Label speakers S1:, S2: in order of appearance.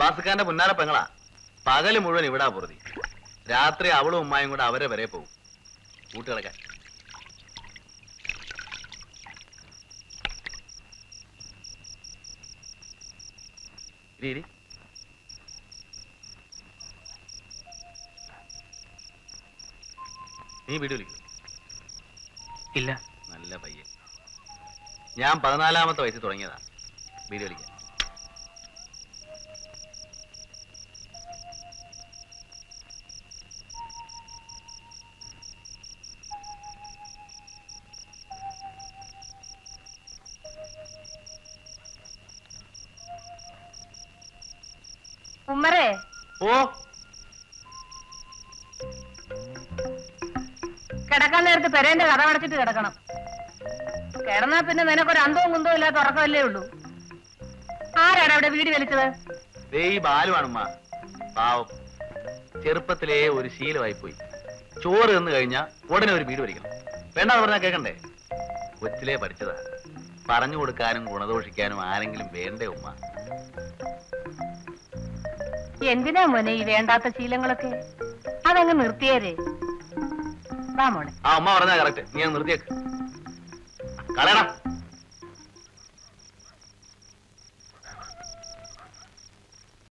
S1: അബ്ബാസ്ഖാന്റെ പുന്നാര പെങ്ങളാ. പകല് മുഴുവൻ ഇവിടാ പൊറുതി. രാത്രി അവളും ഉമ്മായും കൂടെ അവരെ വരെ പോകും കൂട്ടുകിടക്കാൻ. നീ വീഡിയോ വിളിക്കൂ?
S2: ഇല്ല.
S1: നല്ല പയ്യൻ. ഞാൻ 14-ാമത്തെ വയസ്സിൽ തുടങ്ങിയതാ വീഡിയോ വിളിക്കാൻ.
S3: ഉമ്മറേ.
S1: ഓ,
S3: കിടക്കാൻ നേരത്ത് പെരേന്റെ കഥ അടച്ചിട്ട് കിടക്കണം. കിടന്നാ പിന്നെ നിനക്കൊരു അന്തവും കുന്തവും ഇല്ലാത്ത ഉറക്കമല്ലേ ഉള്ളൂ. ആരാണ് അവിടെ വീട് വലിച്ചത്?
S1: ഈ ബാലുവാണുമ്മ. പാവം, ചെറുപ്പത്തിലേ ഒരു ശീലമായി പോയി. ചോറ് തിന്നു കഴിഞ്ഞാ ഉടനെ ഒരു വീട് വലിക്കണം. വേണ്ടാന്ന് പറഞ്ഞാൽ കേൾക്കണ്ടേ? കൊച്ചിലേ പഠിച്ചതാ. പറഞ്ഞു കൊടുക്കാനും ഗുണദോഷിക്കാനും ആരെങ്കിലും വേണ്ടേ ഉമ്മ?
S3: എന്തിനാ മോനെ ഈ വേണ്ടാത്ത ശീലങ്ങളൊക്കെ? അതങ്ങ് നിർത്തിയേരേ. വാ മോനെ.
S1: ആ ഉമ്മ പറഞ്ഞാ കറക്റ്റ്. നീ അങ്ങ് നിർത്തിയേക്ക്. കളയടാ.